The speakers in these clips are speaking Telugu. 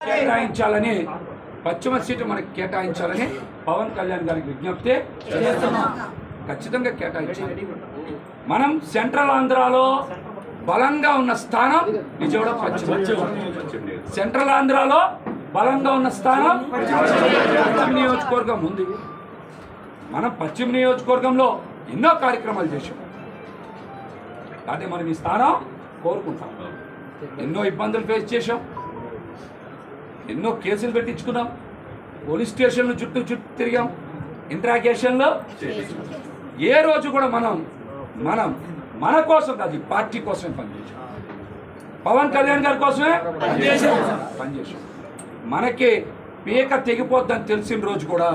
కేటాయించాలని పశ్చిమ సీటు మనకి కేటాయించాలని పవన్ కళ్యాణ్ గారికి విజ్ఞప్తి చేస్తున్నాం. ఖచ్చితంగా కేటాయించాలి. మనం సెంట్రల్ ఆంధ్రాలో బలంగా ఉన్న స్థానం విజయవాడ పశ్చిమ. సెంట్రల్ ఆంధ్రాలో బలంగా ఉన్న స్థానం పశ్చిమ నియోజకవర్గం ఉంది. మనం పశ్చిమ నియోజకవర్గంలో ఎన్నో కార్యక్రమాలు చేశాం. కాబట్టి మనం ఈ స్థానం కోరుకుంటాం. ఎన్నో ఇబ్బందులు ఫేస్ చేశాం, ఎన్నో కేసులు పెట్టించుకున్నాం, పోలీస్ స్టేషన్లు చుట్టూ తిరిగాం, ఇంట్రాగేషన్లో ఏ రోజు కూడా మనం మన కోసం కాదు, పార్టీ కోసమే పనిచేసాం. పవన్ కళ్యాణ్ గారి కోసమే పనిచేసాం. మనకి పీక తెగిపోద్దని తెలిసిన రోజు కూడా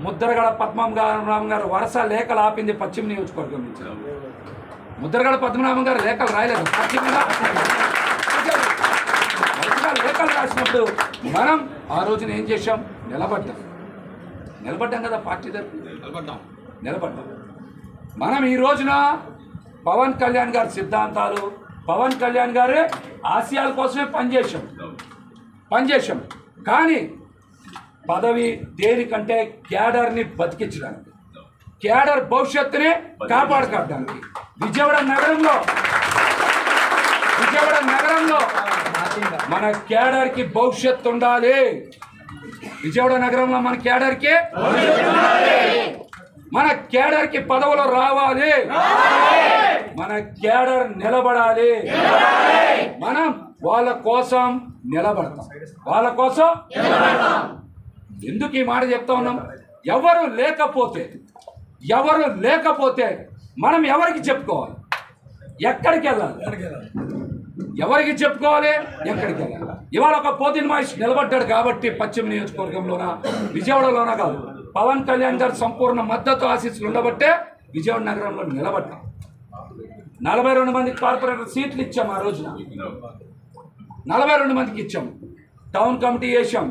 ముద్రగడ పద్మనాభం గారు వరుస లేఖలు ఆపింది పశ్చిమ నియోజకవర్గం నుంచి. ముద్రగడ పద్మనాభం గారు లేఖలు రాయలేదు, లేఖలు రాసినప్పుడు మనం ఆ రోజున ఏం చేశాం? నిలబడ్డాం కదా, పార్టీ తరఫున నిలబడ్డాం. మనం ఈ రోజున పవన్ కళ్యాణ్ గారి సిద్ధాంతాలు, పవన్ కళ్యాణ్ గారి ఆశయాల కోసమే పనిచేశాం. కానీ పదవి దేనికంటే క్యాడర్ని బతికించడానికి, క్యాడర్ భవిష్యత్తుని కాపాడుకోవడానికి విజయవాడ నగరంలో మన క్యాడర్కి భవిష్యత్తు ఉండాలి. విజయవాడ నగరంలో మన క్యాడర్కి పదవులు రావాలి, మన క్యాడర్ నిలబడాలి. మనం వాళ్ళ కోసం నిలబడతాం. ఎందుకు ఈ మాట చెప్తా ఉన్నాం? ఎవరు లేకపోతే మనం ఎవరికి చెప్పుకోవాలి? ఎక్కడికి వెళ్ళాలి? ఇవాళ ఒక పోతిన్ మహేష్ నిలబడ్డాడు కాబట్టి పశ్చిమ నియోజకవర్గంలోన, విజయవాడలోన కాదు, పవన్ కళ్యాణ్ గారు సంపూర్ణ మద్దతు ఆశీస్సులు ఉండబట్టే విజయవాడ నగరంలో నిలబడ్డాం. 42 మందికి కార్పొరేటర్ సీట్లు ఇచ్చాం. ఆ రోజున 42 మందికి ఇచ్చాం. టౌన్ కమిటీ వేసాం,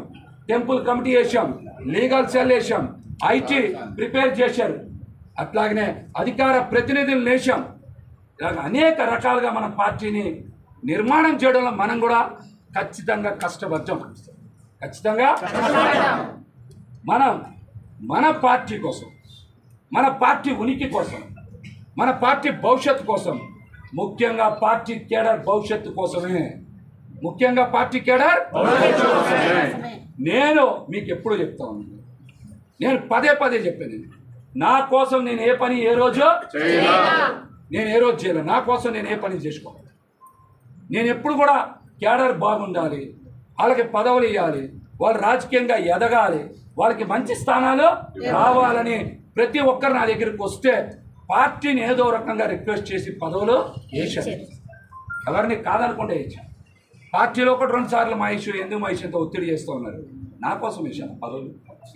టెంపుల్ కమిటీ వేసాం, లీగల్ సెల్ వేసాం, ఐటీ ప్రిపేర్ చేశారు, అట్లాగనే అధికార ప్రతినిధులు వేసాం. ఇలాగ అనేక రకాలుగా మన పార్టీని నిర్మాణం చేయడంలో మనం కూడా ఖచ్చితంగా కష్టపడ్డాం. మనం మన పార్టీ కోసం, మన పార్టీ ఉనికి కోసం, మన పార్టీ భవిష్యత్తు కోసం, ముఖ్యంగా పార్టీ కేడర్ భవిష్యత్తు కోసమే, నేను మీకు ఎప్పుడు చెప్తా ఉన్నాను, నేను పదే చెప్పాను, నా కోసం నేను ఏ పని ఏ రోజు చేయలేదు. నా కోసం నేను ఏ పని చేసుకోవాలి. నేను ఎప్పుడు కూడా క్యాడర్ బాగుండాలి, వాళ్ళకి పదవులు ఇవ్వాలి, వాళ్ళు రాజకీయంగా ఎదగాలి, వాళ్ళకి మంచి స్థానాలు రావాలని ప్రతి ఒక్కరు నా దగ్గరికి వస్తే పార్టీని ఏదో రకంగా రిక్వెస్ట్ చేసి పదవులు వేసాను. ఎవరిని కాదనుకుంటే వేసాను. పార్టీలో కూడా 2 సార్లు మహేష్ ఎంత ఒత్తిడి చేస్తూ ఉన్నారు. నా కోసం వేసాను పదవులు.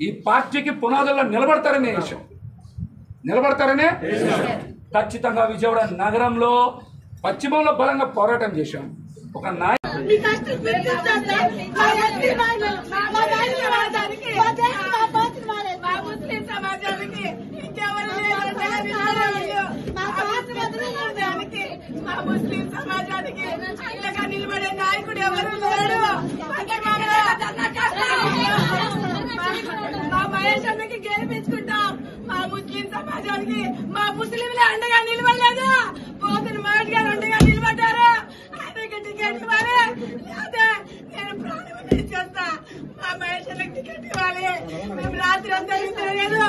ఈ పార్టీకి పునాదుల్లో నిలబడతారనే ఖచ్చితంగా విజయవాడ నగరంలో పశ్చిమంలో బలంగా పోరాటం చేశాం. ఒక ముస్లిం సమాజానికి అండగా నిలబడే నాయకుడు ఎవరు లేడు. మా మహేష్ అన్నకి గెలిపించుకుంటాం. మా ముస్లిం సమాజానికి మా ముస్లింలే అండగా నిలబడలేదు. పోతున్న మహేష్ గారు అండగా నిలబడ్డారు. ఆయనకి టికెట్ ఇవ్వాలి, లేదా నేను ప్రాణం చేస్తా. మా మహేష్ అన్నకి టికెట్ ఇవ్వాలి. మేము రాత్రి అంతా తిరగలేదు.